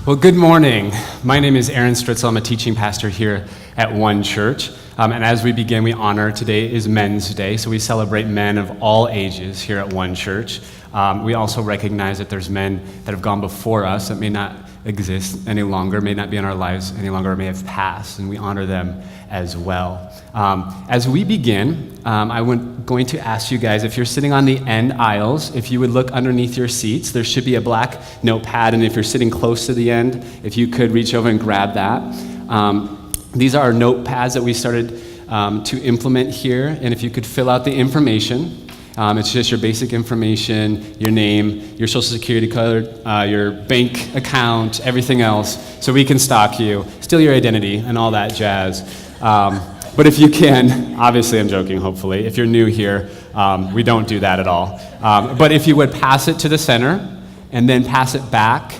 Well, good morning. My name is Aaron Stritzel. I'm a teaching pastor here at One Church. And as we begin, we honor, today is Men's Day, so we celebrate men of all ages here at One Church. We also recognize that there's men that have gone before us that may not exist any longer, may not be in our lives any longer, or may have passed, and we honor them as well. As we begin, I'm going to ask you guys, if you're sitting on the end aisles, if you would look underneath your seats. There should be a black notepad, and if you're sitting close to the end, if you could reach over and grab that. These are our notepads that we started to implement here, and if you could fill out the information. It's just your basic information, your name, your social security card, your bank account, everything else, so we can stalk you, steal your identity, and all that jazz. But if you can, obviously I'm joking, hopefully. If you're new here, we don't do that at all. But if you would pass it to the center, and then pass it back,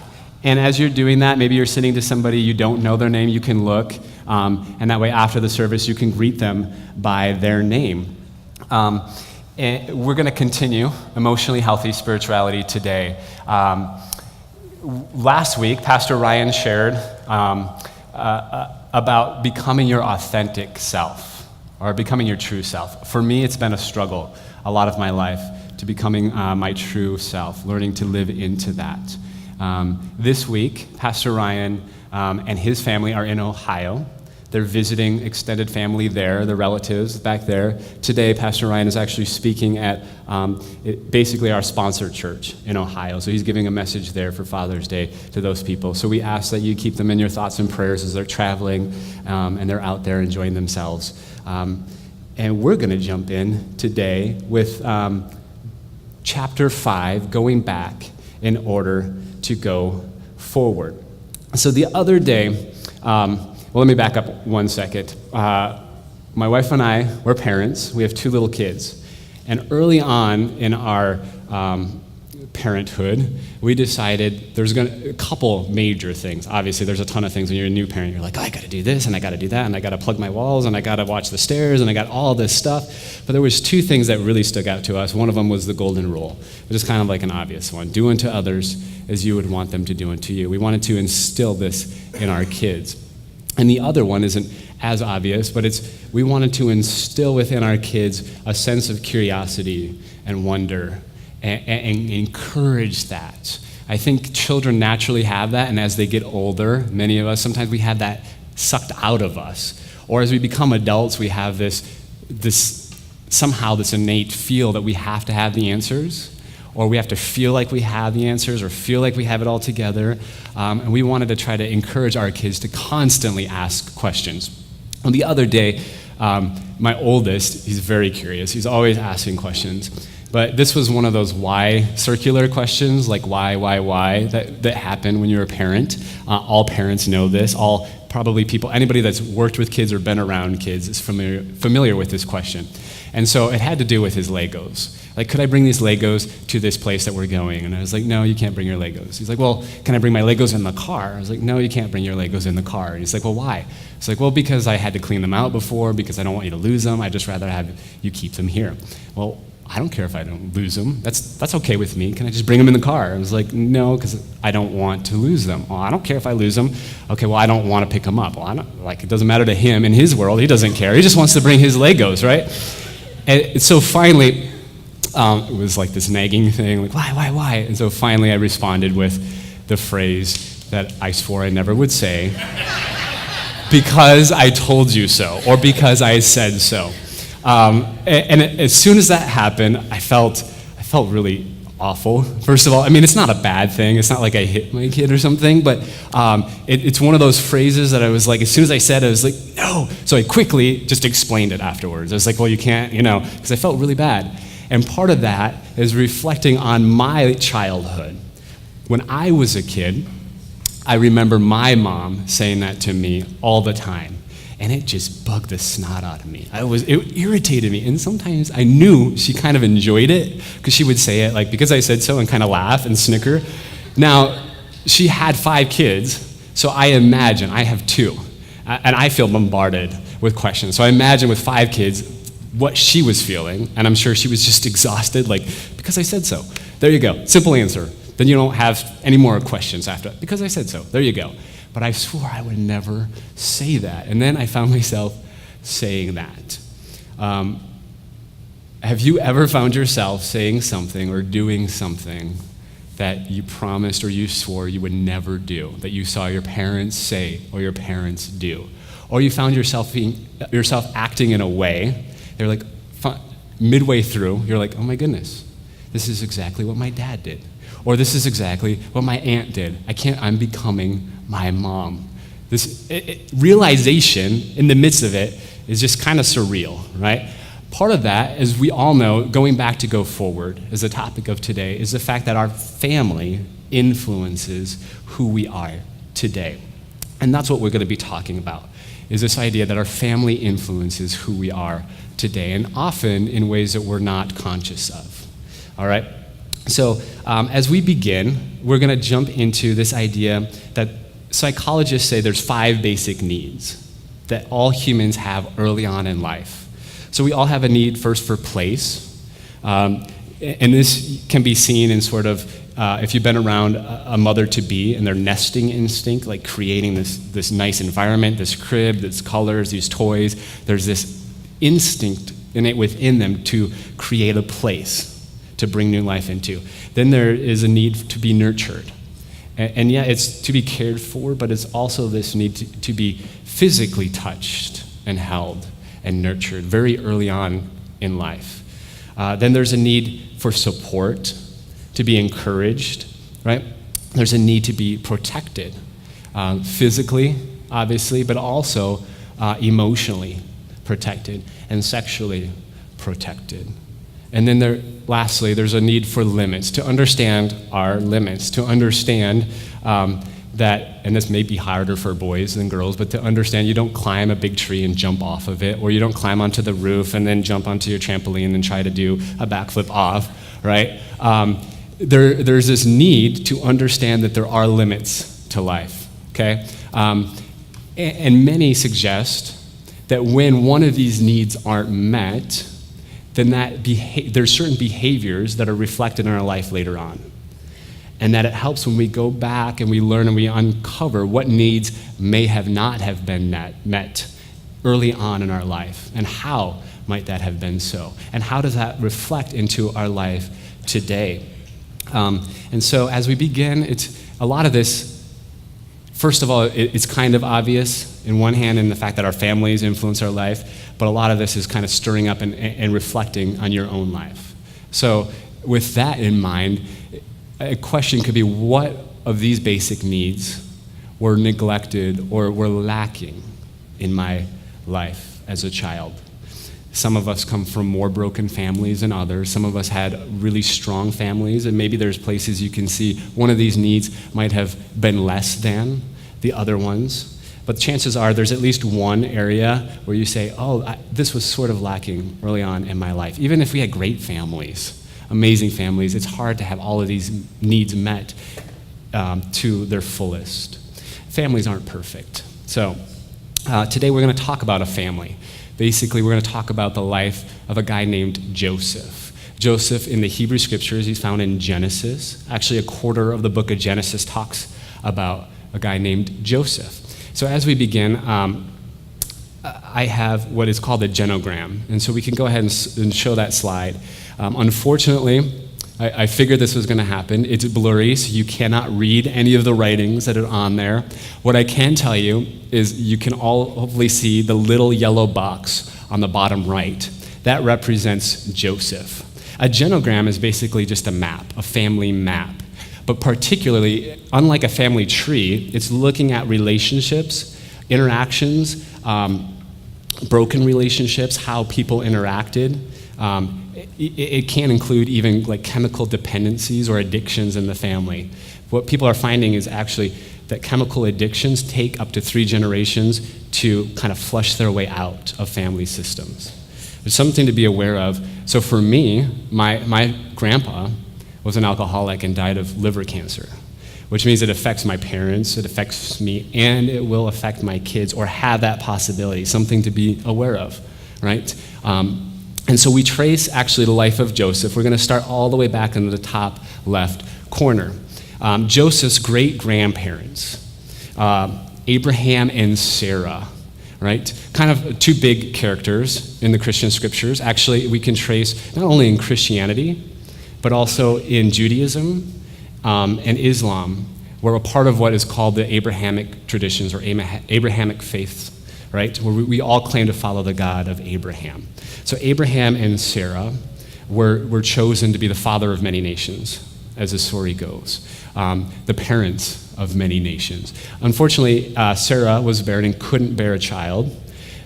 and as you're doing that, maybe you're sitting to somebody you don't know their name, you can look, and that way after the service you can greet them by their name. And we're going to continue emotionally healthy spirituality today. Last week, Pastor Ryan shared about becoming your authentic self, or becoming your true self. For me, it's been a struggle a lot of my life to becoming my true self, learning to live into that. This week, Pastor Ryan and his family are in Ohio. They're visiting extended family there, the relatives back there. Today, Pastor Ryan is actually speaking at basically our sponsor church in Ohio. So he's giving a message there for Father's Day to those people. So we ask that you keep them in your thoughts and prayers as they're traveling and they're out there enjoying themselves. And we're going to jump in today with chapter 5, going back in order to go forward. So the other day, well, let me back up one second. My wife and I, we're parents. We have 2 little kids. And early on in our parenthood, we decided there's a couple major things. Obviously, there's a ton of things when you're a new parent. You're like, oh, I got to do this, and I got to do that, and I got to plug my walls, and I got to watch the stairs, and I got all this stuff. But there was 2 things that really stuck out to us. One of them was the golden rule, which is kind of like an obvious one. Do unto others as you would want them to do unto you. We wanted to instill this in our kids. And the other one isn't as obvious, but we wanted to instill within our kids a sense of curiosity and wonder and encourage that. I think children naturally have that, and as they get older, many of us, sometimes we have that sucked out of us. Or as we become adults, we have this innate feel that we have to have the answers, or we have to feel like we have the answers, or feel like we have it all together. And we wanted to try to encourage our kids to constantly ask questions. And the other day, my oldest, he's very curious. He's always asking questions. But this was one of those why circular questions, like why, that happen when you're a parent. All parents know this. Anybody that's worked with kids or been around kids is familiar with this question. And so it had to do with his Legos. Like, could I bring these Legos to this place that we're going? And I was like, no, you can't bring your Legos. He's like, well, can I bring my Legos in the car? I was like, no, you can't bring your Legos in the car. And he's like, well, why? It's like, well, because I had to clean them out before, because I don't want you to lose them. I'd just rather have you keep them here. Well, I don't care if I don't lose them. That's okay with me. Can I just bring them in the car? I was like, no, because I don't want to lose them. Well, I don't care if I lose them. Okay, well, I don't want to pick them up. Well, it doesn't matter to him in his world. He doesn't care. He just wants to bring his Legos, right? And so finally, it was like this nagging thing, like, why? And so finally I responded with the phrase that I swore I never would say, because I told you so, or because I said so. And as soon as that happened, I felt really awful. First of all, I mean, it's not a bad thing. It's not like I hit my kid or something, but it's one of those phrases that I was like, as soon as I said it, I was like, no. So I quickly just explained it afterwards. I was like, well, you can't, because I felt really bad. And part of that is reflecting on my childhood. When I was a kid, I remember my mom saying that to me all the time. And it just bugged the snot out of me. It irritated me. And sometimes I knew she kind of enjoyed it, because she would say it like, because I said so, and kind of laugh and snicker. Now, she had 5 kids, so I imagine, I have 2. And I feel bombarded with questions. So I imagine with 5 kids, what she was feeling, and I'm sure she was just exhausted, like, because I said so. There you go, simple answer. Then you don't have any more questions after that, because I said so. There you go. But I swore I would never say that. And then I found myself saying that. Have you ever found yourself saying something or doing something that you promised or you swore you would never do, that you saw your parents say or your parents do? Or you found yourself acting in a way, they're like, midway through, you're like, oh my goodness, this is exactly what my dad did. Or this is exactly what my aunt did. I'm becoming my mom. This realization in the midst of it is just kind of surreal, right? Part of that, as we all know, going back to go forward, as the topic of today, is the fact that our family influences who we are today. And that's what we're going to be talking about, is this idea that our family influences who we are today, and often in ways that we're not conscious of. All right? So as we begin, we're going to jump into this idea that psychologists say there's 5 basic needs that all humans have early on in life. So we all have a need first for place, and this can be seen in sort of, if you've been around a mother-to-be and their nesting instinct, like creating this nice environment, this crib, these colors, these toys, there's this instinct innate within them to create a place to bring new life into. Then there is a need to be nurtured. And yeah, it's to be cared for, but it's also this need to be physically touched and held and nurtured very early on in life. Then there's a need for support, to be encouraged, right? There's a need to be protected, physically, obviously, but also emotionally protected and sexually protected. And then lastly, there's a need for limits, to understand our limits, to understand that, and this may be harder for boys than girls, but to understand you don't climb a big tree and jump off of it, or you don't climb onto the roof and then jump onto your trampoline and try to do a backflip off, right? There's this need to understand that there are limits to life, okay? And many suggest that when one of these needs aren't met, then there's certain behaviors that are reflected in our life later on. And that it helps when we go back and we learn and we uncover what needs may have not have been met early on in our life, and how might that have been so, and how does that reflect into our life today. And so as we begin, it's a lot of this. First of all, it's kind of obvious in one hand in the fact that our families influence our life, but a lot of this is kind of stirring up and reflecting on your own life. So with that in mind, a question could be, what of these basic needs were neglected or were lacking in my life as a child? Some of us come from more broken families than others. Some of us had really strong families, and maybe there's places you can see one of these needs might have been less than the other ones. But chances are there's at least one area where you say, this was sort of lacking early on in my life. Even if we had great families, amazing families, it's hard to have all of these needs met to their fullest. Families aren't perfect. So today we're going to talk about a family. Basically, we're going to talk about the life of a guy named Joseph. Joseph, in the Hebrew scriptures, he's found in Genesis. Actually, a quarter of the book of Genesis talks about a guy named Joseph. So as we begin, I have what is called a genogram. And so we can go ahead and show that slide. Unfortunately, I figured this was going to happen. It's blurry, so you cannot read any of the writings that are on there. What I can tell you is you can all hopefully see the little yellow box on the bottom right. That represents Joseph. A genogram is basically just a map, a family map. But particularly, unlike a family tree, it's looking at relationships, interactions, broken relationships, how people interacted. It can include even like chemical dependencies or addictions in the family. What people are finding is actually that chemical addictions take up to 3 generations to kind of flush their way out of family systems. There's something to be aware of. So for me, my grandpa was an alcoholic and died of liver cancer, which means it affects my parents, it affects me, and it will affect my kids, or have that possibility, something to be aware of, right? And so we trace actually the life of Joseph. We're going to start all the way back in the top left corner. Joseph's great-grandparents, Abraham and Sarah, right? Kind of two big characters in the Christian scriptures. Actually, we can trace not only in Christianity, but also in Judaism and Islam, where a part of what is called the Abrahamic traditions or Abrahamic faiths, right? Where we all claim to follow the God of Abraham. So Abraham and Sarah were chosen to be the father of many nations, as the story goes, the parents of many nations. Unfortunately, Sarah was barren and couldn't bear a child.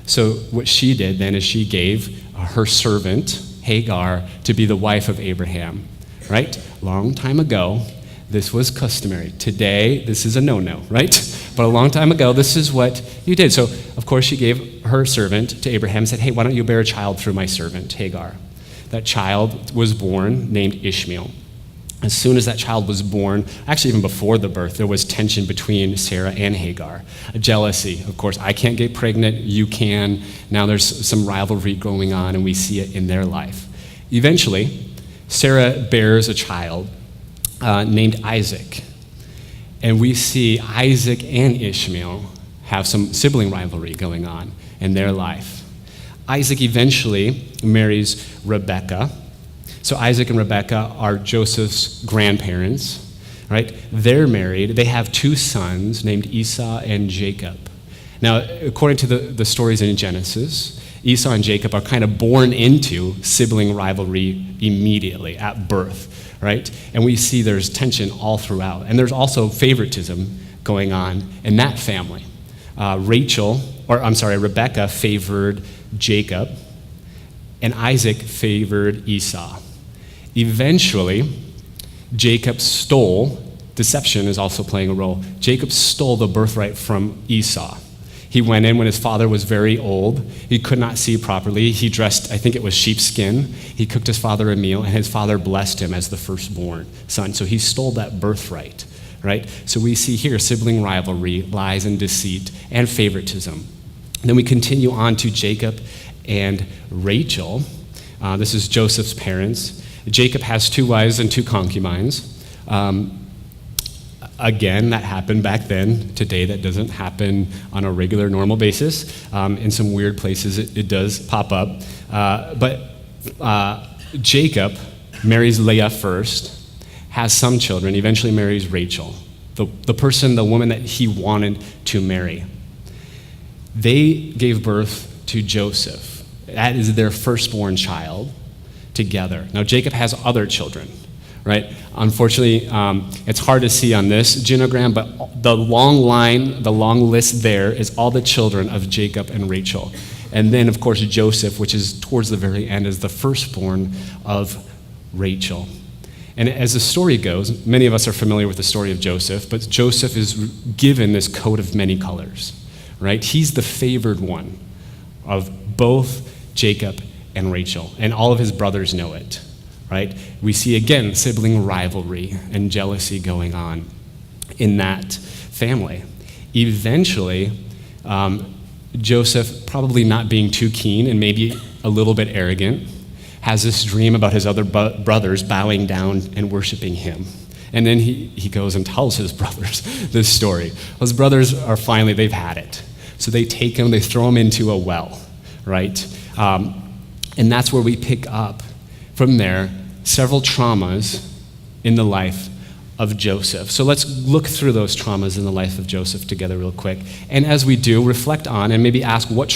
So what she did then is she gave her servant, Hagar, to be the wife of Abraham, right? Long time ago, this was customary. Today, this is a no-no, right? But a long time ago, this is what you did. So, of course, she gave her servant to Abraham and said, hey, why don't you bear a child through my servant, Hagar? That child was born named Ishmael. As soon as that child was born, actually even before the birth, there was tension between Sarah and Hagar. A jealousy, of course. I can't get pregnant, you can. Now there's some rivalry going on, and we see it in their life. Eventually, Sarah bears a child named Isaac. And we see Isaac and Ishmael have some sibling rivalry going on in their life. Isaac eventually marries Rebekah. So Isaac and Rebekah are Joseph's grandparents, right? They're married. They have two sons named Esau and Jacob. Now, according to the stories in Genesis, Esau and Jacob are kind of born into sibling rivalry immediately at birth, right? And we see there's tension all throughout. And there's also favoritism going on in that family. Rebekah favored Jacob, and Isaac favored Esau. Eventually, Jacob stole, deception is also playing a role, Jacob stole the birthright from Esau. He went in when his father was very old. He could not see properly. He dressed, I think it was sheepskin. He cooked his father a meal, and his father blessed him as the firstborn son. So he stole that birthright, right? So we see here sibling rivalry, lies and deceit, and favoritism. Then we continue on to Jacob and Rachel. This is Joseph's parents. Jacob has 2 wives and 2 concubines. Again, that happened back then. Today, that doesn't happen on a regular, normal basis. In some weird places, it does pop up. But Jacob marries Leah first, has some children, eventually marries Rachel, the woman that he wanted to marry. They gave birth to Joseph. That is their firstborn child together. Now, Jacob has other children, right? Unfortunately, it's hard to see on this genogram, but the long line, the long list there is all the children of Jacob and Rachel. And then, of course, Joseph, which is towards the very end, is the firstborn of Rachel. And as the story goes, many of us are familiar with the story of Joseph, but Joseph is given this coat of many colors, right? He's the favored one of both Jacob and Rachel, and all of his brothers know it, right? We see, again, sibling rivalry and jealousy going on in that family. Eventually, Joseph, probably not being too keen and maybe a little bit arrogant, has this dream about his other brothers bowing down and worshiping him. And then he goes and tells his brothers this story. His brothers are finally, they've had it. So they take him, they throw him into a well, right? And that's where we pick up from there several traumas in the life of Joseph. So let's look through those traumas in the life of Joseph together real quick. And as we do, reflect on and maybe ask what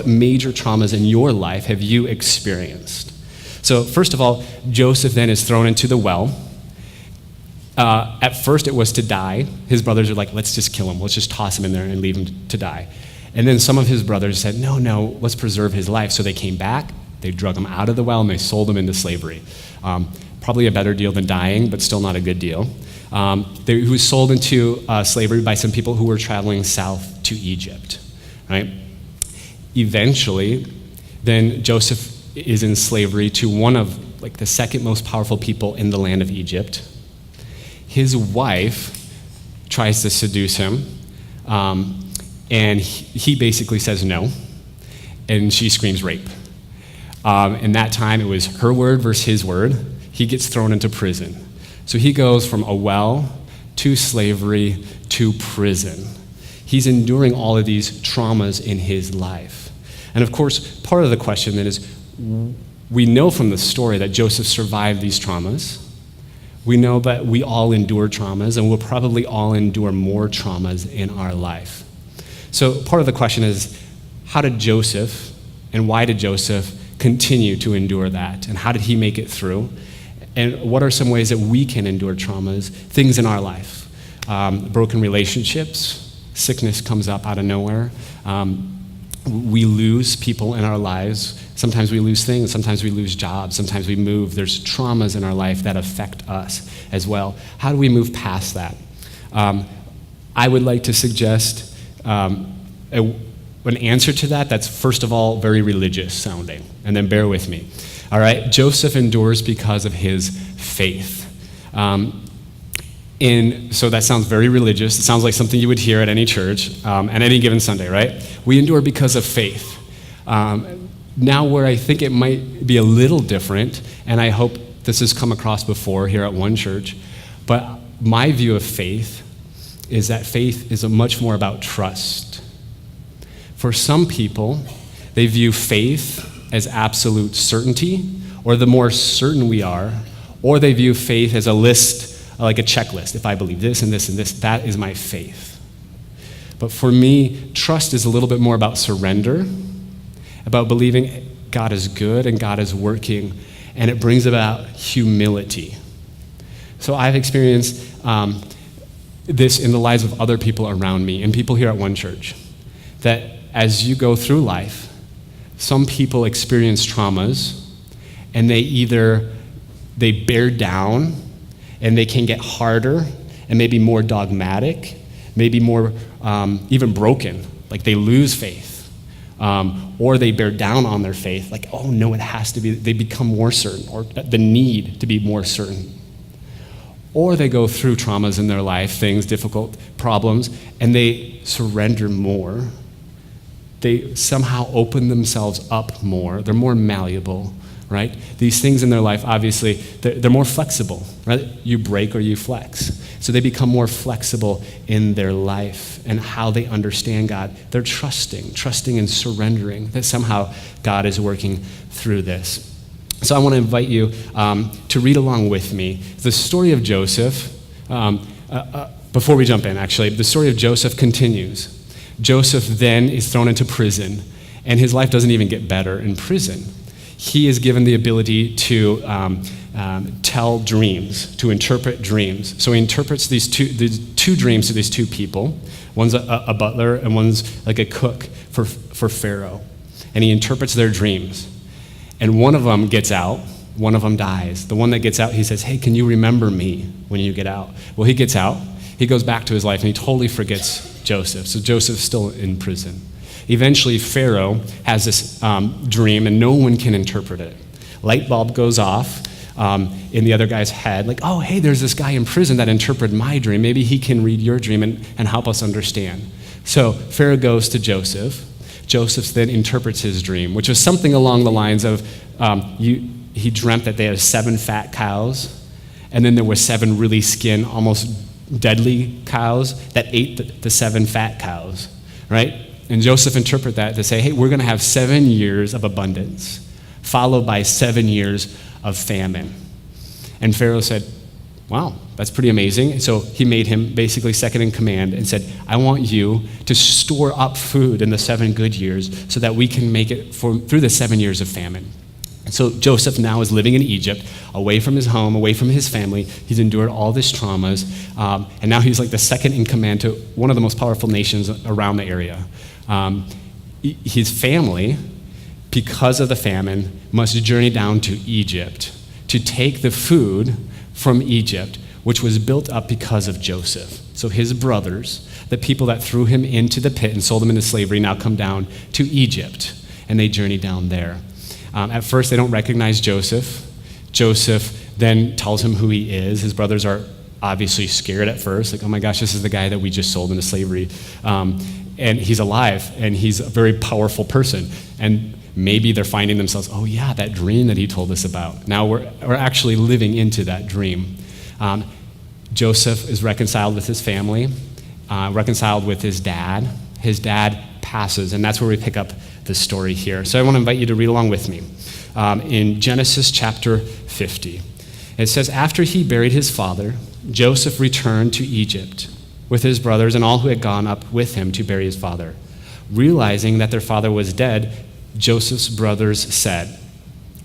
major traumas in your life have you experienced? So first of all, Joseph then is thrown into the well. At first it was to die. His brothers are like, let's just kill him. Let's just toss him in there and leave him to die. And then some of his brothers said, no, let's preserve his life. So they came back, they drug him out of the well, and they sold him into slavery. Probably a better deal than dying, but still not a good deal. He was sold into slavery by some people who were traveling south to Egypt, right? Eventually, then Joseph is in slavery to one of the second most powerful people in the land of Egypt. His wife tries to seduce him, and he basically says no, and she screams rape. In that time, it was her word versus his word. He gets thrown into prison. So he goes from a well to slavery, to prison. He's enduring all of these traumas in his life. And of course, part of the question then is, we know from the story that Joseph survived these traumas. We know that we all endure traumas, and we'll probably all endure more traumas in our life. So part of the question is, how did Joseph and why did Joseph continue to endure that? And how did he make it through? And what are some ways that we can endure traumas, things in our life? Broken relationships, sickness comes up out of nowhere. We lose people in our lives. Sometimes we lose things, sometimes we lose jobs, sometimes we move. There's traumas in our life that affect us as well. How do we move past that? I would like to suggest an answer to that that's first of all very religious sounding, and then bear with me. All right, Joseph endures because of his faith. So that sounds very religious. It sounds like something you would hear at any church, and any given Sunday, right? We endure because of faith. Now where I think it might be a little different, and I hope this has come across before here at One Church, but my view of faith is that faith is much more about trust. For some people, they view faith as absolute certainty, or the more certain we are, or they view faith as a list, like a checklist. If I believe this and this and this, that is my faith. But for me, trust is a little bit more about surrender, about believing God is good and God is working, and it brings about humility. So I've experienced this in the lives of other people around me and people here at One Church, that as you go through life, some people experience traumas and they bear down and they can get harder and maybe more dogmatic, maybe more even broken, like they lose faith. Or they bear down on their faith, like, oh no, it has to be, they become more certain, or the need to be more certain. Or they go through traumas in their life, things, difficult problems, and they surrender more. They somehow open themselves up more. They're more malleable, right? These things in their life, obviously, they're more flexible, right? You break or you flex. So they become more flexible in their life and how they understand God. They're trusting and surrendering that somehow God is working through this. So I want to invite you to read along with me. The story of Joseph, before we jump in, actually, the story of Joseph continues. Joseph then is thrown into prison, and his life doesn't even get better in prison. He is given the ability to tell dreams, to interpret dreams. So he interprets these two dreams to these two people. One's a butler and one's like a cook for Pharaoh. And he interprets their dreams. And one of them gets out, one of them dies. The one that gets out, he says, hey, can you remember me when you get out? Well, he gets out, he goes back to his life, and he totally forgets Joseph. So Joseph's still in prison. Eventually, Pharaoh has this dream, and no one can interpret it. Light bulb goes off in the other guy's head, like, oh, hey, there's this guy in prison that interpreted my dream. Maybe he can read your dream and help us understand. So Pharaoh goes to Joseph. Joseph then interprets his dream, which was something along the lines of, he dreamt that they had 7 fat cows, and then there were 7 really skin, almost deadly cows that ate the 7 fat cows, right? And Joseph interpreted that to say, hey, we're going to have 7 years of abundance, followed by 7 years of famine. And Pharaoh said, wow, that's pretty amazing. So he made him basically second in command and said, I want you to store up food in the 7 good years so that we can make it through the 7 years of famine. So Joseph now is living in Egypt, away from his home, away from his family. He's endured all these traumas, and now he's like the second in command to one of the most powerful nations around the area. His family, because of the famine, must journey down to Egypt to take the food from Egypt, which was built up because of Joseph. So his brothers, the people that threw him into the pit and sold him into slavery, now come down to Egypt, and they journey down there. At first, they don't recognize Joseph. Joseph then tells him who he is. His brothers are obviously scared at first, like, oh my gosh, this is the guy that we just sold into slavery. And he's alive, and he's a very powerful person. And maybe they're finding themselves, oh yeah, that dream that he told us about. Now we're actually living into that dream. Joseph is reconciled with his family, reconciled with his dad. His dad passes, and that's where we pick up the story here. So I want to invite you to read along with me. In Genesis chapter 50, it says, "After he buried his father, Joseph returned to Egypt with his brothers and all who had gone up with him to bury his father. Realizing that their father was dead, Joseph's brothers said,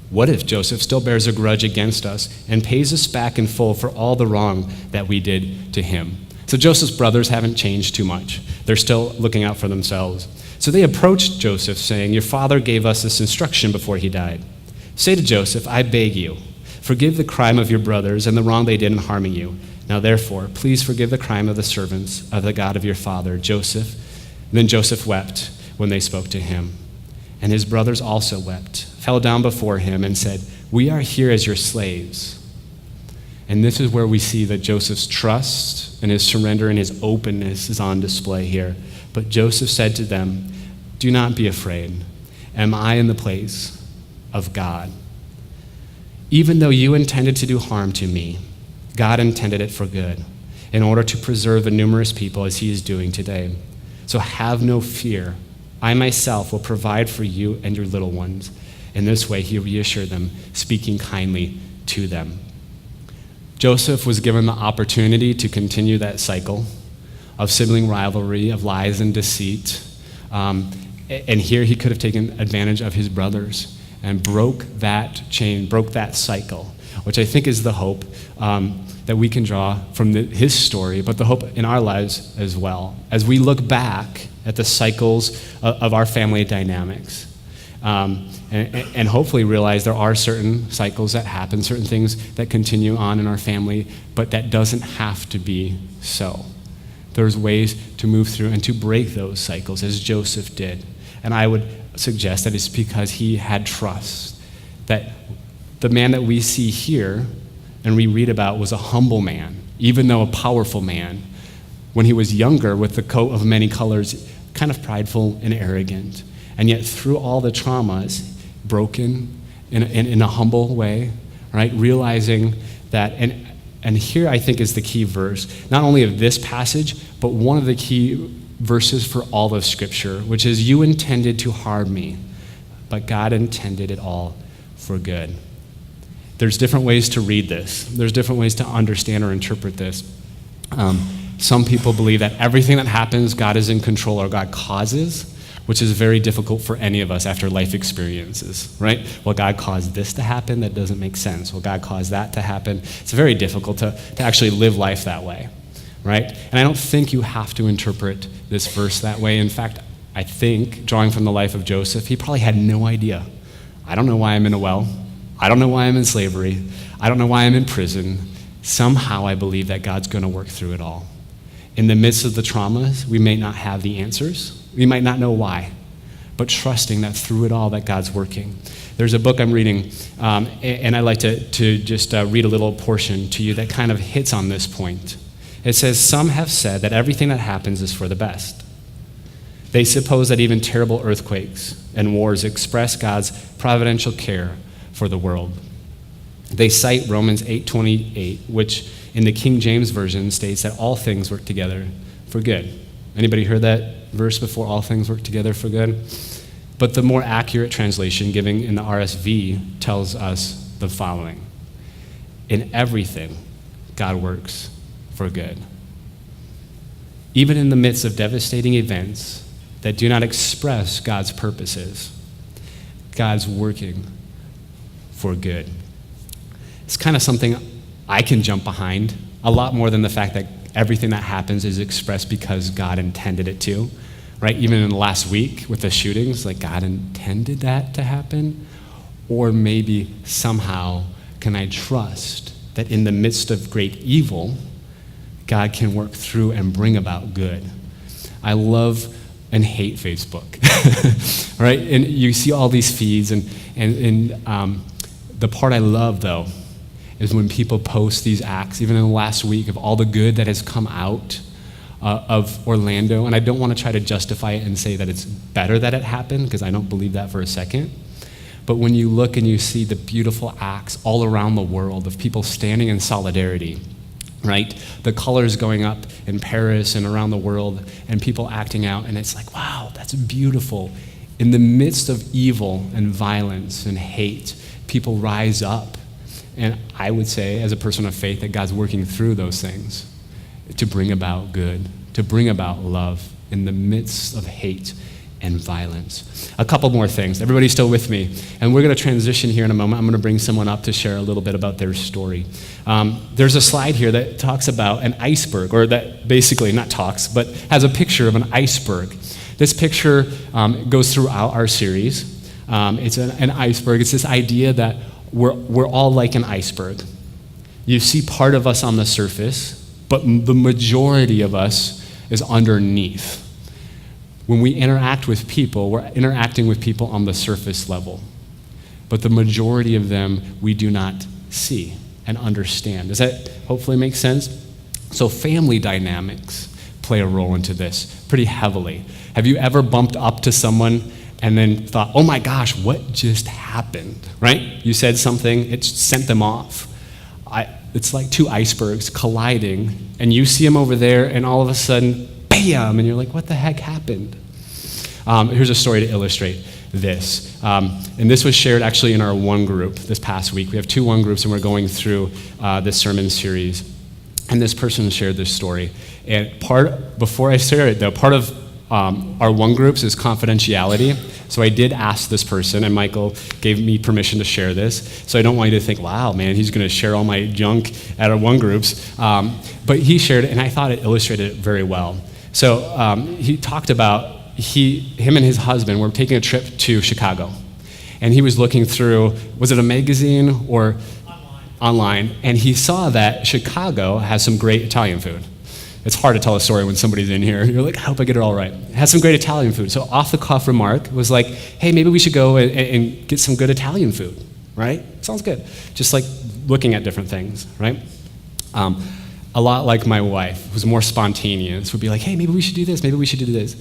'What if Joseph still bears a grudge against us and pays us back in full for all the wrong that we did to him?'" So Joseph's brothers haven't changed too much. They're still looking out for themselves. So they approached Joseph, saying, "Your father gave us this instruction before he died. Say to Joseph, 'I beg you, forgive the crime of your brothers and the wrong they did in harming you. Now therefore, please forgive the crime of the servants of the God of your father, Joseph.' Then Joseph wept when they spoke to him. And his brothers also wept, fell down before him, and said, 'We are here as your slaves.'" And this is where we see that Joseph's trust and his surrender and his openness is on display here. But Joseph said to them, "Do not be afraid. Am I in the place of God? Even though you intended to do harm to me, God intended it for good, in order to preserve a numerous people as he is doing today. So have no fear. I myself will provide for you and your little ones." In this way he reassured them, speaking kindly to them. Joseph was given the opportunity to continue that cycle of sibling rivalry, of lies and deceit. And here he could have taken advantage of his brothers and broke that chain, broke that cycle, which I think is the hope that we can draw from his story, but the hope in our lives as well, as we look back at the cycles of our family dynamics. And hopefully realize there are certain cycles that happen, certain things that continue on in our family, but that doesn't have to be so. There's ways to move through and to break those cycles, as Joseph did. And I would suggest that it's because he had trust, that the man that we see here and we read about was a humble man, even though a powerful man. When he was younger, with the coat of many colors, kind of prideful and arrogant. And yet through all the traumas, broken in a humble way, right? Realizing that, and here I think is the key verse, not only of this passage, but one of the key verses for all of Scripture, which is, "You intended to harm me, but God intended it all for good." There's different ways to read this. There's different ways to understand or interpret this. Some people believe that everything that happens, God is in control or God causes, which is very difficult for any of us after life experiences, right? Well, God caused this to happen, that doesn't make sense. Well, God caused that to happen. It's very difficult to actually live life that way, right? And I don't think you have to interpret this verse that way. In fact, I think, drawing from the life of Joseph, he probably had no idea. I don't know why I'm in a well. I don't know why I'm in slavery. I don't know why I'm in prison. Somehow I believe that God's going to work through it all. In the midst of the traumas, we may not have the answers. We might not know why, but trusting that through it all that God's working. There's a book I'm reading, and I'd like to just read a little portion to you that kind of hits on this point. It says, "Some have said that everything that happens is for the best. They suppose that even terrible earthquakes and wars express God's providential care for the world. They cite Romans 8:28, which in the King James Version states that all things work together for good." Anybody heard that verse before? All things work together for good? But the more accurate translation, given in the RSV, tells us the following: "In everything, God works for good." Even in the midst of devastating events that do not express God's purposes, God's working for good. It's kind of something I can jump behind a lot more than the fact that everything that happens is expressed because God intended it to, right? Even in the last week with the shootings, like, God intended that to happen? Or maybe somehow can I trust that in the midst of great evil, God can work through and bring about good? I love and hate Facebook, right? And you see all these feeds, and the part I love, though, is when people post these acts, even in the last week, of all the good that has come out of Orlando. And I don't want to try to justify it and say that it's better that it happened, because I don't believe that for a second. But when you look and you see the beautiful acts all around the world of people standing in solidarity, right? The colors going up in Paris and around the world, and people acting out, and it's like, wow, that's beautiful. In the midst of evil and violence and hate, people rise up. And I would say, as a person of faith, that God's working through those things to bring about good, to bring about love in the midst of hate and violence. A couple more things. Everybody's still with me? And we're going to transition here in a moment. I'm going to bring someone up to share a little bit about their story. There's a slide here that talks about an iceberg, or that basically, not talks, but has a picture of an iceberg. This picture goes throughout our series. It's an iceberg. It's this idea that we're all like an iceberg. You see part of us on the surface, but the majority of us is underneath. When we interact with people, we're interacting with people on the surface level. But the majority of them we do not see and understand. Does that hopefully make sense? So family dynamics play a role into this pretty heavily. Have you ever bumped up to someone and then thought, oh my gosh, what just happened, right? You said something, it sent them off. It's like two icebergs colliding, and you see them over there, and all of a sudden, bam, and you're like, what the heck happened? Here's a story to illustrate this. And this was shared actually in our one group this past week. We have 2 one groups, and we're going through this sermon series. And this person shared this story. And before I share it though, part of our one groups is confidentiality. So I did ask this person, and Michael gave me permission to share this. So I don't want you to think, wow, man, he's going to share all my junk at our one groups. But he shared it, and I thought it illustrated it very well. So he talked about him and his husband were taking a trip to Chicago. And he was looking through, was it a magazine or online? And he saw that Chicago has some great Italian food. It's hard to tell a story when somebody's in here. You're like, I hope I get it all right. It has some great Italian food. So off the cuff remark was like, hey, maybe we should go and get some good Italian food, right? Sounds good. Just like looking at different things, right? A lot like my wife, who's more spontaneous, would be like, hey, maybe we should do this, maybe we should do this.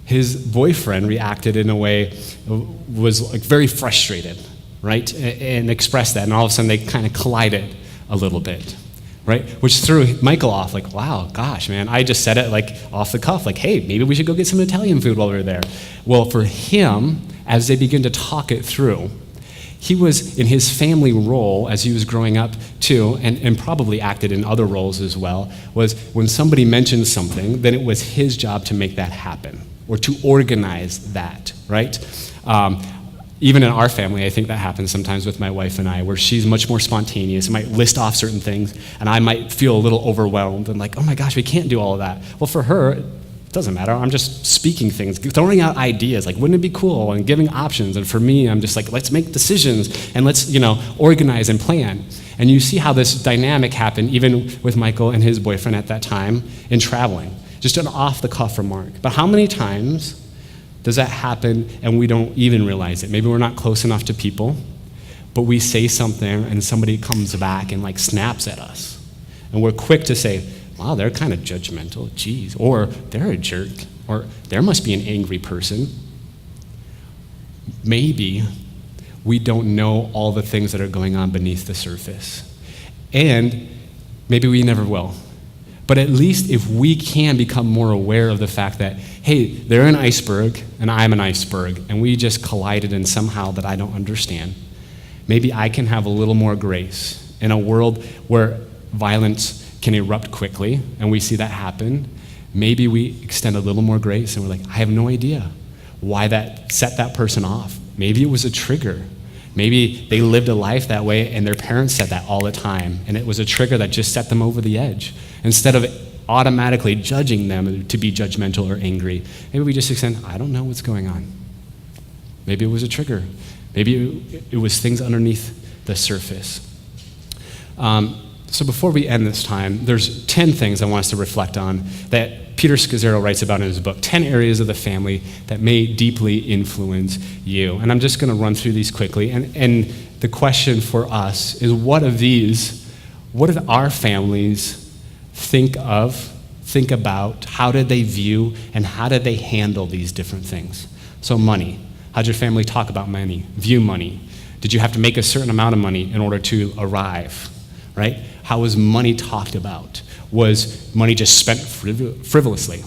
His boyfriend reacted in a way, was like very frustrated, right? And expressed that, and all of a sudden they kind of collided a little bit. Right? Which threw Michael off, like, wow, gosh, man, I just said it like off the cuff, like, hey, maybe we should go get some Italian food while we're there. Well, for him, as they begin to talk it through, he was in his family role as he was growing up too, and probably acted in other roles as well, was when somebody mentioned something, then it was his job to make that happen, or to organize that, right? Even in our family, I think that happens sometimes with my wife and I, where she's much more spontaneous and might list off certain things, and I might feel a little overwhelmed and like, oh my gosh, we can't do all of that. Well, for her, it doesn't matter. I'm just speaking things, throwing out ideas, like, wouldn't it be cool, and giving options. And for me, I'm just like, let's make decisions and let's, organize and plan. And you see how this dynamic happened even with Michael and his boyfriend at that time in traveling. Just an off-the-cuff remark. But how many times does that happen and we don't even realize it? Maybe we're not close enough to people, but we say something and somebody comes back and like snaps at us. And we're quick to say, wow, they're kind of judgmental, geez, or they're a jerk, or there must be an angry person. Maybe we don't know all the things that are going on beneath the surface. And maybe we never will. But at least if we can become more aware of the fact that, hey, they're an iceberg and I'm an iceberg, and we just collided in somehow that I don't understand, maybe I can have a little more grace in a world where violence can erupt quickly, and we see that happen. Maybe we extend a little more grace and we're like, I have no idea why that set that person off. Maybe it was a trigger. Maybe they lived a life that way and their parents said that all the time, and it was a trigger that just set them over the edge. Instead of automatically judging them to be judgmental or angry, maybe we just extend, I don't know what's going on. Maybe it was a trigger. Maybe it was things underneath the surface. So before we end this time, there's 10 things I want us to reflect on that Peter Scazzaro writes about in his book, 10 areas of the family that may deeply influence you. And I'm just going to run through these quickly. And the question for us is, what did our families think about, how did they view, and how did they handle these different things? So money. How did your family talk about money, view money? Did you have to make a certain amount of money in order to arrive? right? How was money talked about? Was money just spent frivolously,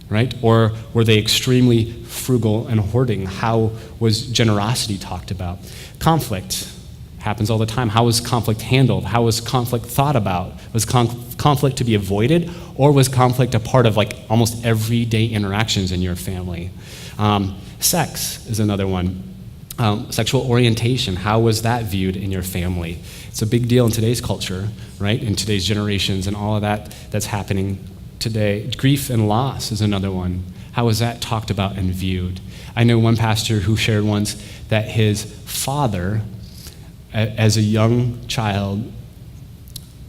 right? Or were they extremely frugal and hoarding? How was generosity talked about? Conflict happens all the time. How was conflict handled? How was conflict thought about? Was conflict to be avoided, or was conflict a part of like almost everyday interactions in your family? Sex is another one. Sexual orientation, how was that viewed in your family? It's a big deal in today's culture, right? In today's generations and all of that that's happening today. Grief and loss is another one. How was that talked about and viewed? I know one pastor who shared once that his father, as a young child,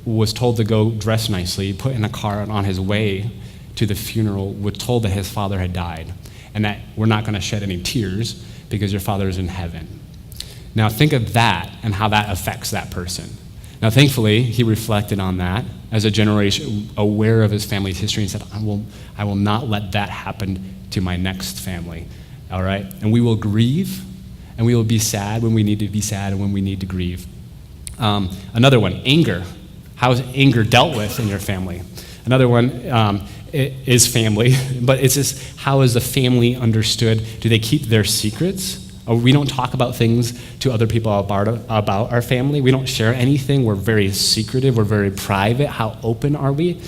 was told to go dress nicely, put in a car, and on his way to the funeral was told that his father had died and that we're not going to shed any tears because your father is in heaven. Now think of that and how that affects that person. Now thankfully, he reflected on that as a generation aware of his family's history and said, I will not let that happen to my next family, all right? And we will grieve, and we will be sad when we need to be sad and when we need to grieve. Another one, anger. How is anger dealt with in your family? Another one is family, but it's just how is the family understood? Do they keep their secrets? We don't talk about things to other people about our family. We don't share anything. We're very secretive. We're very private. How open are we?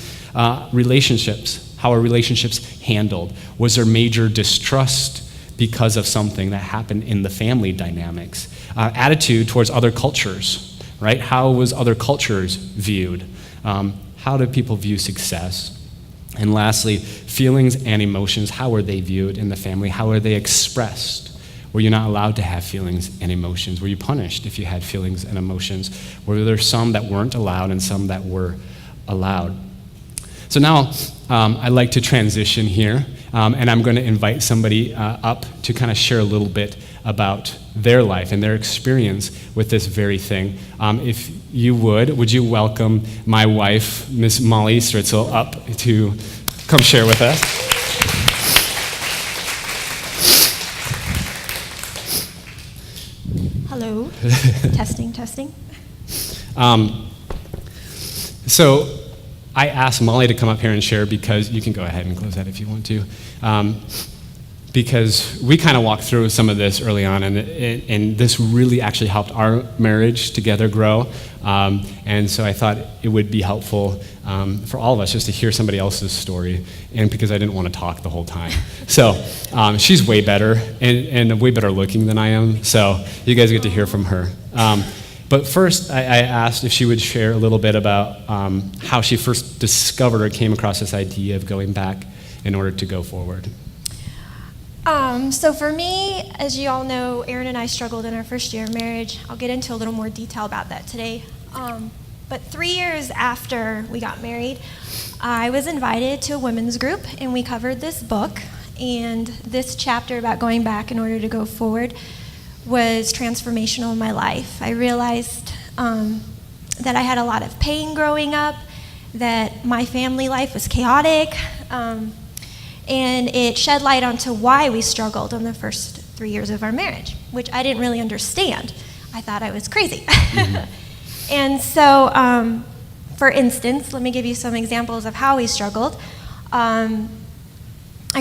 Relationships. How are relationships handled? Was there major distrust because of something that happened in the family dynamics? Attitude towards other cultures, right? How was other cultures viewed? How do people view success? And lastly, feelings and emotions. How were they viewed in the family? How are they expressed? Were you not allowed to have feelings and emotions? Were you punished if you had feelings and emotions? Were there some that weren't allowed and some that were allowed? So now I'd like to transition here, and I'm going to invite somebody up to kind of share a little bit about their life and their experience with this very thing. If you would you welcome my wife, Miss Molly Stritzel, up to come share with us? Hello. Testing. So I asked Molly to come up here and share because, you can go ahead and close that if you want to, because we kind of walked through some of this early on, and this really actually helped our marriage together grow, and so I thought it would be helpful for all of us just to hear somebody else's story, and because I didn't want to talk the whole time. So she's way better and way better looking than I am, so you guys get to hear from her. But first, I asked if she would share a little bit about how she first discovered or came across this idea of going back in order to go forward. So for me, as you all know, Aaron and I struggled in our first year of marriage. I'll get into a little more detail about that today. But 3 years after we got married, I was invited to a women's group, and we covered this book. And this chapter about going back in order to go forward was transformational in my life. I realized that I had a lot of pain growing up, that my family life was chaotic, and it shed light onto why we struggled in the first 3 years of our marriage, which I didn't really understand. I thought I was crazy. Mm-hmm. And so, for instance, let me give you some examples of how we struggled. I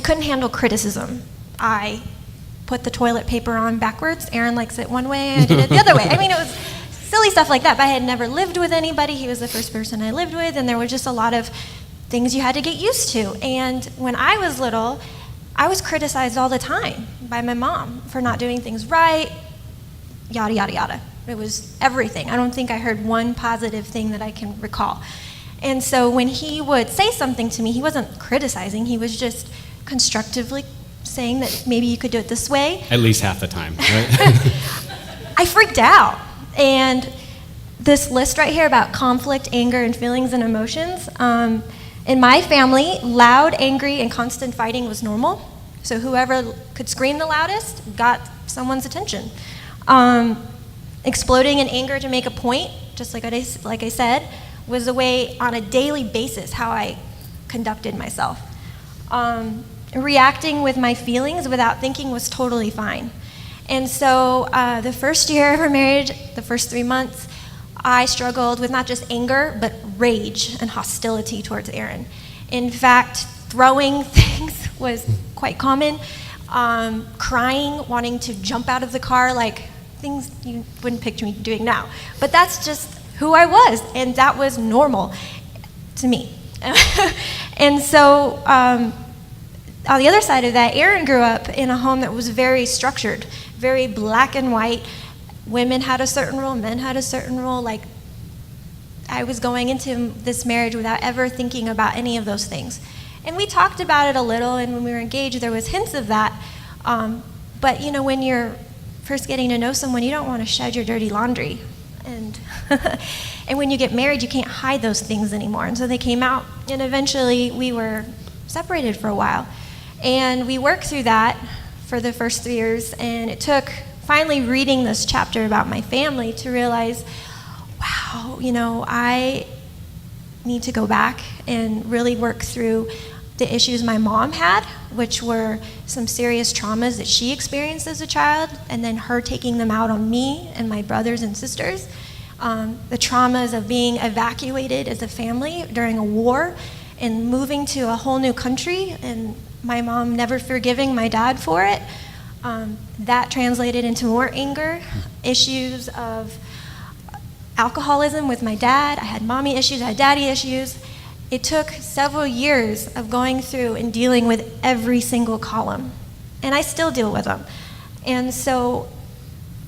couldn't handle criticism. I put the toilet paper on backwards. Aaron likes it one way, I did it the other way. I mean, it was silly stuff like that, but I had never lived with anybody. He was the first person I lived with, and there was just a lot of things you had to get used to. And when I was little, I was criticized all the time by my mom for not doing things right, yada, yada, yada. It was everything. I don't think I heard one positive thing that I can recall. And so when he would say something to me, he wasn't criticizing, he was just constructively saying that maybe you could do it this way. At least half the time, right? I freaked out. And this list right here about conflict, anger, and feelings and emotions, in my family, loud, angry, and constant fighting was normal. So whoever could scream the loudest got someone's attention. Exploding in anger to make a point, just like I said, was a way on a daily basis how I conducted myself. Reacting with my feelings without thinking was totally fine. And so the first year of our marriage, the first 3 months, I struggled with not just anger, but rage and hostility towards Aaron. In fact, throwing things was quite common. Crying, wanting to jump out of the car, like things you wouldn't picture me doing now. But that's just who I was, and that was normal to me. And so on the other side of that, Aaron grew up in a home that was very structured, very black and white. Women had a certain role, men had a certain role. Like, I was going into this marriage without ever thinking about any of those things. And we talked about it a little, and when we were engaged, there was hints of that. But when you're first getting to know someone, you don't want to shed your dirty laundry. And and when you get married, you can't hide those things anymore. And so they came out, and eventually we were separated for a while. And we worked through that for the first 3 years, and it took finally reading this chapter about my family to realize, wow, I need to go back and really work through the issues my mom had, which were some serious traumas that she experienced as a child, and then her taking them out on me and my brothers and sisters. The traumas of being evacuated as a family during a war and moving to a whole new country, and my mom never forgiving my dad for it. That translated into more anger, issues of alcoholism with my dad. I had mommy issues, I had daddy issues. It took several years of going through and dealing with every single column, and I still deal with them. And so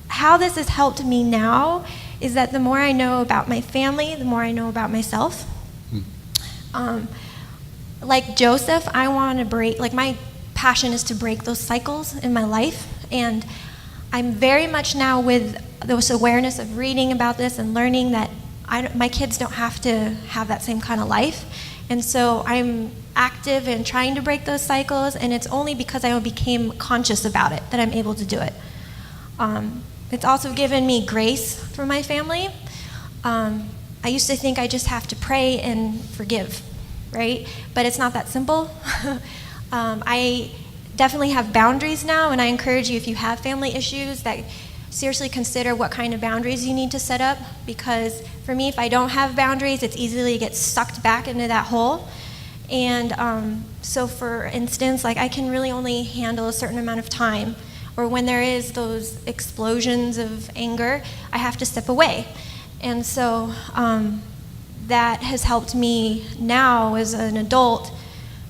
how this has helped me now is that the more I know about my family, the more I know about myself. Like Joseph, I want to break, my passion is to break those cycles in my life, and I'm very much now with this awareness of reading about this and learning that my kids don't have to have that same kind of life. And so I'm active in trying to break those cycles, and it's only because I became conscious about it that I'm able to do it. It's also given me grace for my family. I used to think I just have to pray and forgive, right? But it's not that simple. I definitely have boundaries now, and I encourage you, if you have family issues, that seriously consider what kind of boundaries you need to set up, because for me, if I don't have boundaries, it's easily get sucked back into that hole. And so for instance, I can really only handle a certain amount of time, or when there is those explosions of anger, I have to step away. And so that has helped me now as an adult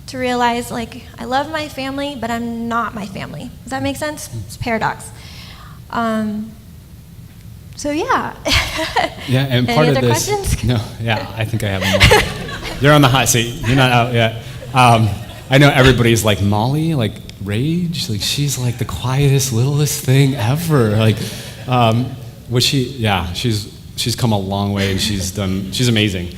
to realize, I love my family, but I'm not my family. Does that make sense? It's a paradox. So yeah. Yeah, and part Any of other this. questions? No, yeah, I think I have one. You're on the hot seat. You're not out yet. I know everybody's like, Molly, rage, she's the quietest, littlest thing ever. She's come a long way, and she's amazing.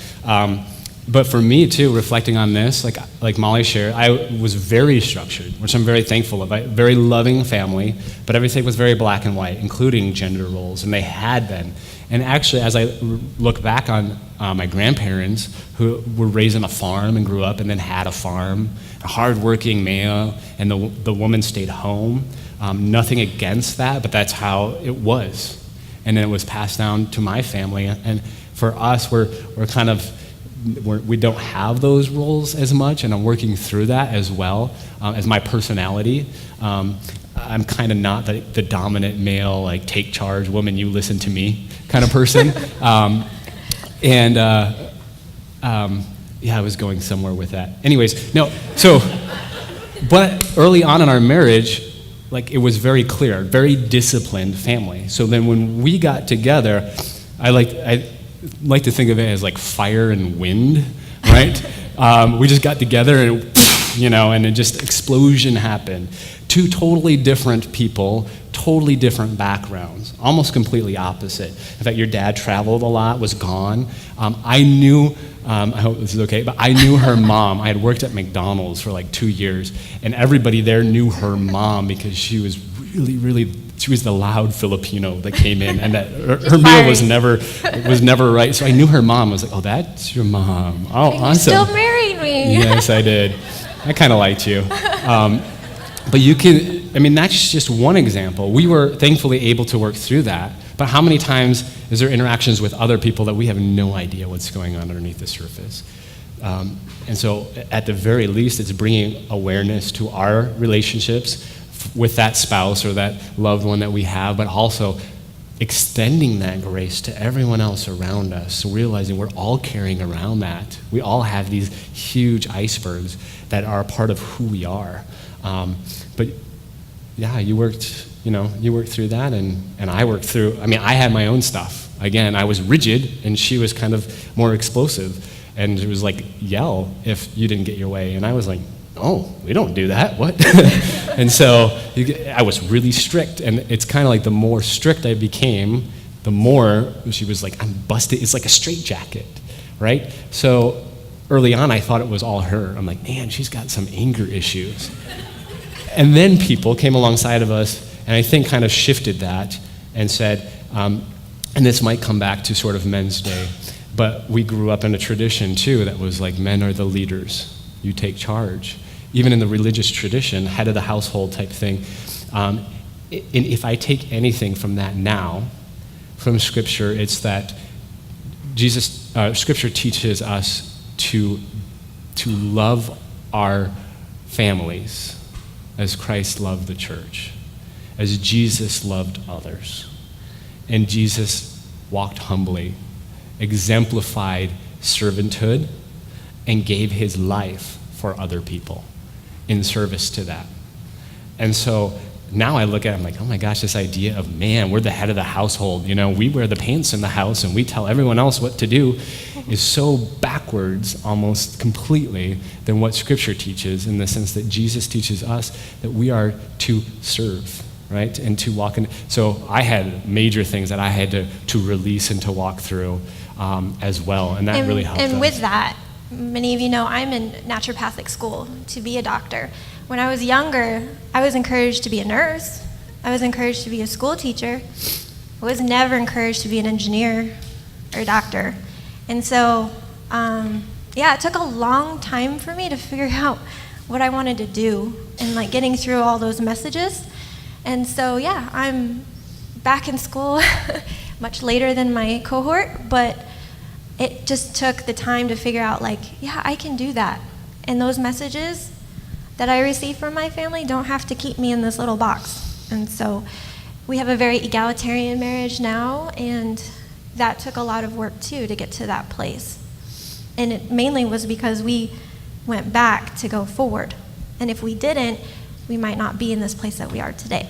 But for me too, reflecting on this, like Molly shared, I was very structured, which I'm very thankful of. Very loving family, but everything was very black and white, including gender roles, and they had been. And actually, as I look back on my grandparents, who were raised on a farm and grew up and then had a farm, a hardworking male, and the woman stayed home. Nothing against that, but that's how it was. And then it was passed down to my family. And for us, we're kind of, we don't have those roles as much, and I'm working through that as well as my personality. I'm kind of not the dominant male, take charge, woman, you listen to me kind of person. I was going somewhere with that. Anyways, no, but early on in our marriage, it was very clear, very disciplined family. So then when we got together, I like to think of it as fire and wind, right? We just got together and, and it just explosion happened. Two totally different people, totally different backgrounds, almost completely opposite. In fact, your dad traveled a lot, was gone. I knew, I hope this is okay, but I knew her mom. I had worked at McDonald's for 2 years, and everybody there knew her mom because she was she was the loud Filipino that came in, and that her meal was never right. So I knew her mom. I was like, oh, that's your mom. Oh, You awesome. still married me. Yes, I did. I kind of liked you. But that's just one example. We were thankfully able to work through that. But how many times is there interactions with other people that we have no idea what's going on underneath the surface? And so at the very least, it's bringing awareness to our relationships with that spouse or that loved one that we have, but also extending that grace to everyone else around us, so realizing we're all carrying around that. We all have these huge icebergs that are a part of who we are. But yeah, you worked through that, and I worked through, I had my own stuff. Again, I was rigid, and she was kind of more explosive. And it was like, yell if you didn't get your way. And I was like, oh, we don't do that, what? And so I was really strict, and it's kind of like the more strict I became, the more she was like, I'm busted. It's like a straitjacket, right? So early on, I thought it was all her. I'm like, man, she's got some anger issues. And then people came alongside of us, and I think kind of shifted that and said, and this might come back to sort of Men's Day, but we grew up in a tradition too that was like, men are the leaders. You take charge. Even in the religious tradition, head of the household type thing. And if I take anything from that now, from Scripture, it's that Scripture teaches us to love our families as Christ loved the church, as Jesus loved others. And Jesus walked humbly, exemplified servanthood, and gave his life for other people in service to that. And so now I look at it, I'm like, oh my gosh, this idea of, man, we're the head of the household, we wear the pants in the house and we tell everyone else what to do, is so backwards almost completely than what Scripture teaches, in the sense that Jesus teaches us that we are to serve, right? And to walk in. So I had major things that I had to release and to walk through as well, and that really helped us. And with that, many of you know I'm in naturopathic school to be a doctor. When I was younger, I was encouraged to be a nurse. I was encouraged to be a school teacher. I was never encouraged to be an engineer or a doctor. And so, it took a long time for me to figure out what I wanted to do and like getting through all those messages. And so, I'm back in school much later than my cohort, but it just took the time to figure out I can do that. And those messages that I receive from my family don't have to keep me in this little box. And so we have a very egalitarian marriage now, and that took a lot of work too to get to that place. And it mainly was because we went back to go forward. And if we didn't, we might not be in this place that we are today.